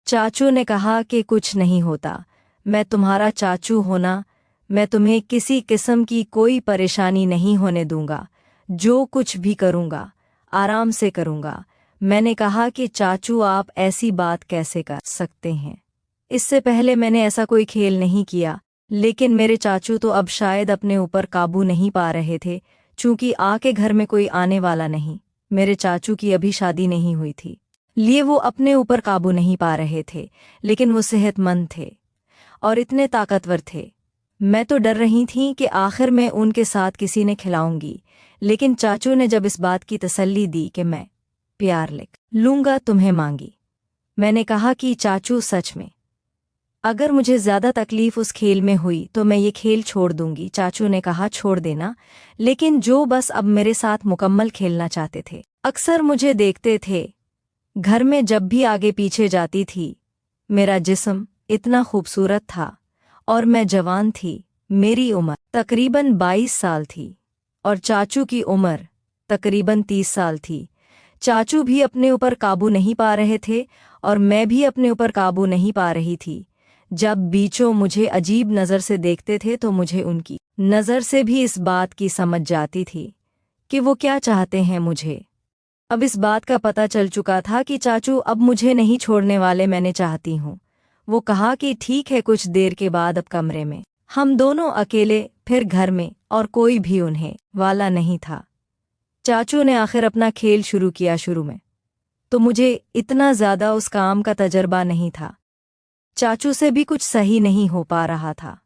चाचू ने कहा कि कुछ नहीं होता, मैं तुम्हारा चाचू होना, मैं तुम्हें किसी किस्म की कोई परेशानी नहीं होने दूंगा, जो कुछ भी करूंगा आराम से करूंगा। मैंने कहा कि चाचू आप ऐसी बात कैसे कर सकते हैं, इससे पहले मैंने ऐसा कोई खेल नहीं किया। लेकिन मेरे चाचू तो अब शायद अपने ऊपर काबू नहीं पा रहे थे, चूंकि आके घर में कोई आने वाला नहीं, मेरे चाचू की अभी शादी नहीं हुई थी, लिए वो अपने ऊपर काबू नहीं पा रहे थे। लेकिन वो सेहतमंद थे और इतने ताकतवर थे। मैं तो डर रही थी कि आखिर में उनके साथ किसी ने खिलाऊंगी। लेकिन चाचू ने जब इस बात की तसल्ली दी कि मैं प्यार लिख लूंगा तुम्हें मांगी, मैंने कहा कि चाचू सच में अगर मुझे ज़्यादा तकलीफ उस खेल में हुई तो मैं ये खेल छोड़ दूंगी। चाचू ने कहा छोड़ देना, लेकिन जो बस अब मेरे साथ मुकम्मल खेलना चाहते थे। अक्सर मुझे देखते थे, घर में जब भी आगे पीछे जाती थी। मेरा जिस्म इतना खूबसूरत था और मैं जवान थी। मेरी उम्र तकरीबन 22 साल थी और चाचू की उम्र तकरीबन 30 साल थी। चाचू भी अपने ऊपर काबू नहीं पा रहे थे और मैं भी अपने ऊपर काबू नहीं पा रही थी। जब बीचों मुझे अजीब नज़र से देखते थे तो मुझे उनकी नज़र से भी इस बात की समझ जाती थी कि वो क्या चाहते हैं मुझे। अब इस बात का पता चल चुका था कि चाचू अब मुझे नहीं छोड़ने वाले, मैंने चाहती हूँ। वो कहा कि ठीक है। कुछ देर के बाद अब कमरे में हम दोनों अकेले, फिर घर में और कोई भी उन्हें वाला नहीं था। चाचू ने आखिर अपना खेल शुरू किया। शुरू में तो मुझे इतना ज़्यादा उस काम का तजर्बा नहीं था, चाचू से भी कुछ सही नहीं हो पा रहा था।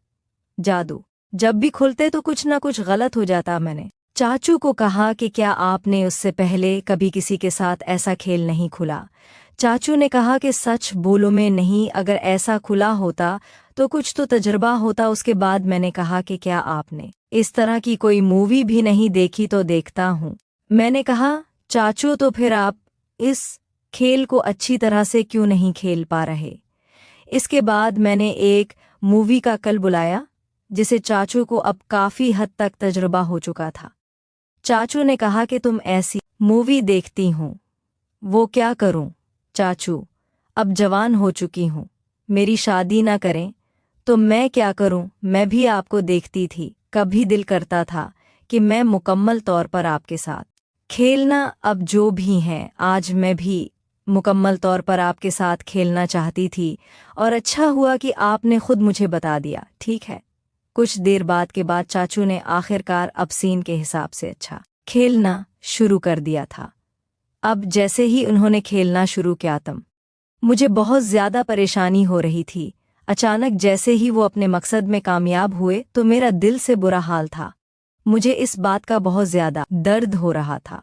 जादू जब भी खुलते तो कुछ ना कुछ गलत हो जाता। मैंने चाचू को कहा कि क्या आपने उससे पहले कभी किसी के साथ ऐसा खेल नहीं खुला? चाचू ने कहा कि सच बोलो में नहीं, अगर ऐसा खुला होता तो कुछ तो तजर्बा होता। उसके बाद मैंने कहा कि क्या आपने इस तरह की कोई मूवी भी नहीं देखी? तो देखता हूँ। मैंने कहा चाचू तो फिर आप इस खेल को अच्छी तरह से क्यों नहीं खेल पा रहे? इसके बाद मैंने एक मूवी का कल बुलाया जिसे चाचू को अब काफ़ी हद तक तजुर्बा हो चुका था। चाचू ने कहा कि तुम ऐसी मूवी देखती हूँ, वो क्या करूँ चाचू, अब जवान हो चुकी हूँ, मेरी शादी ना करें तो मैं क्या करूँ? मैं भी आपको देखती थी, कभी दिल करता था कि मैं मुकम्मल तौर पर आपके साथ खेलना। अब जो भी हैं, आज मैं भी मुकम्मल तौर पर आपके साथ खेलना चाहती थी और अच्छा हुआ कि आपने खुद मुझे बता दिया। ठीक है। कुछ देर बाद के बाद चाचू ने आखिरकार अब सीन के हिसाब से अच्छा खेलना शुरू कर दिया था। अब जैसे ही उन्होंने खेलना शुरू किया मुझे बहुत ज़्यादा परेशानी हो रही थी। अचानक जैसे ही वो अपने मकसद में कामयाब हुए तो मेरा दिल से बुरा हाल था। मुझे इस बात का बहुत ज़्यादा दर्द हो रहा था।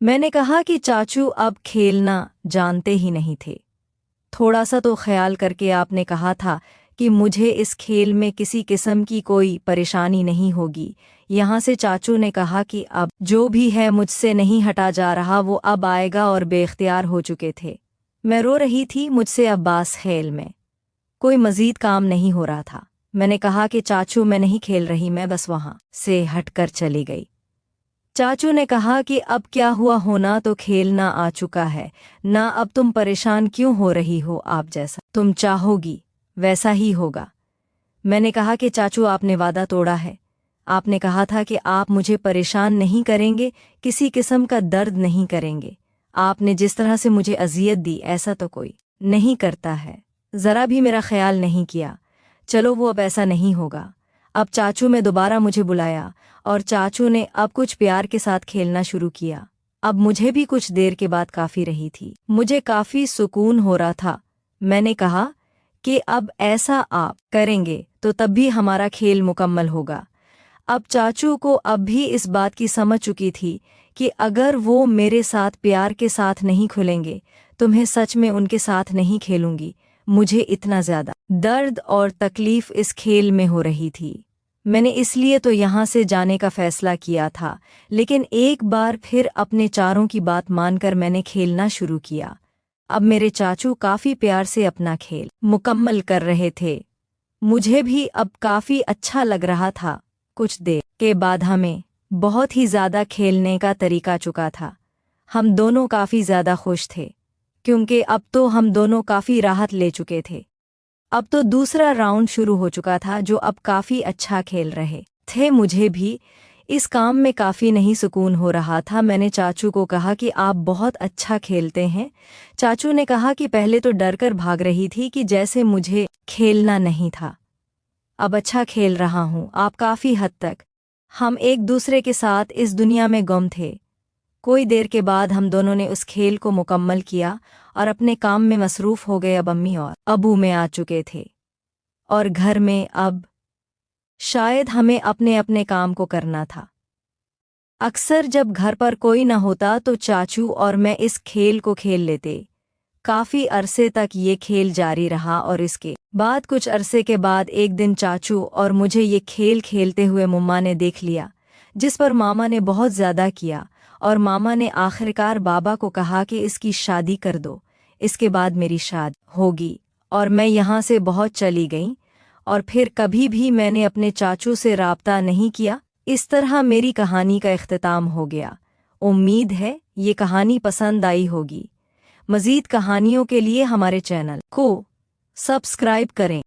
मैंने कहा कि चाचू अब खेलना जानते ही नहीं थे। थोड़ा सा तो ख्याल करके आपने कहा था कि मुझे इस खेल में किसी किस्म की कोई परेशानी नहीं होगी। यहाँ से चाचू ने कहा कि अब जो भी है मुझसे नहीं हटा जा रहा, वो अब आएगा और बेख्तियार हो चुके थे। मैं रो रही थी, मुझसे अब बास खेल में कोई मज़ीद काम नहीं हो रहा था। मैंने कहा कि चाचू मैं नहीं खेल रही, मैं बस वहाँ से हटकर चली गई। चाचू ने कहा कि अब क्या हुआ, होना तो खेलना आ चुका है ना, अब तुम परेशान क्यों हो रही हो? आप जैसा तुम चाहोगी वैसा ही होगा। मैंने कहा कि चाचू आपने वादा तोड़ा है, आपने कहा था कि आप मुझे परेशान नहीं करेंगे, किसी किस्म का दर्द नहीं करेंगे। आपने जिस तरह से मुझे अजियत दी ऐसा तो कोई नहीं करता है, ज़रा भी मेरा ख्याल नहीं किया। चलो वो अब ऐसा नहीं होगा। अब चाचू में दोबारा मुझे बुलाया और चाचू ने अब कुछ प्यार के साथ खेलना शुरू किया। अब मुझे भी कुछ देर के बाद काफ़ी रही थी, मुझे काफ़ी सुकून हो रहा था। मैंने कहा कि अब ऐसा आप करेंगे तो तब भी हमारा खेल मुकम्मल होगा। अब चाचू को अब भी इस बात की समझ चुकी थी कि अगर वो मेरे साथ प्यार के साथ नहीं खुलेंगे तो मैं सच में उनके साथ नहीं खेलूंगी। मुझे इतना ज़्यादा दर्द और तकलीफ़ इस खेल में हो रही थी, मैंने इसलिए तो यहाँ से जाने का फ़ैसला किया था। लेकिन एक बार फिर अपने चारों की बात मानकर मैंने खेलना शुरू किया। अब मेरे चाचू काफ़ी प्यार से अपना खेल मुकम्मल कर रहे थे, मुझे भी अब काफ़ी अच्छा लग रहा था। कुछ देर के बाद हमें बहुत ही ज़्यादा खेलने का तरीका चुका था, हम दोनों काफ़ी ज़्यादा खुश थे। क्योंकि अब तो हम दोनों काफ़ी राहत ले चुके थे। अब तो दूसरा राउंड शुरू हो चुका था जो अब काफ़ी अच्छा खेल रहे थे। मुझे भी इस काम में काफ़ी नहीं सुकून हो रहा था। मैंने चाचू को कहा कि आप बहुत अच्छा खेलते हैं। चाचू ने कहा कि पहले तो डरकर भाग रही थी कि जैसे मुझे खेलना नहीं था, अब अच्छा खेल रहा हूँ। आप काफ़ी हद तक हम एक दूसरे के साथ इस दुनिया में गुम थे। कोई देर के बाद हम दोनों ने उस खेल को मुकम्मल किया और अपने काम में मसरूफ़ हो गए। अब अम्मी और अबू में आ चुके थे और घर में अब शायद हमें अपने अपने काम को करना था। अक्सर जब घर पर कोई न होता तो चाचू और मैं इस खेल को खेल लेते। काफ़ी अरसे तक ये खेल जारी रहा और इसके बाद कुछ अरसे के बाद एक दिन चाचू और मुझे ये खेल खेलते हुए मम्मा ने देख लिया, जिस पर मामा ने बहुत ज़्यादा किया और मामा ने आखिरकार बाबा को कहा कि इसकी शादी कर दो, इसके बाद मेरी शादी होगी। और मैं यहाँ से बहुत चली गई और फिर कभी भी मैंने अपने चाचू से राब्ता नहीं किया। इस तरह मेरी कहानी का इख्तिताम हो गया। उम्मीद है ये कहानी पसंद आई होगी। मज़ीद कहानियों के लिए हमारे चैनल को सब्सक्राइब करें।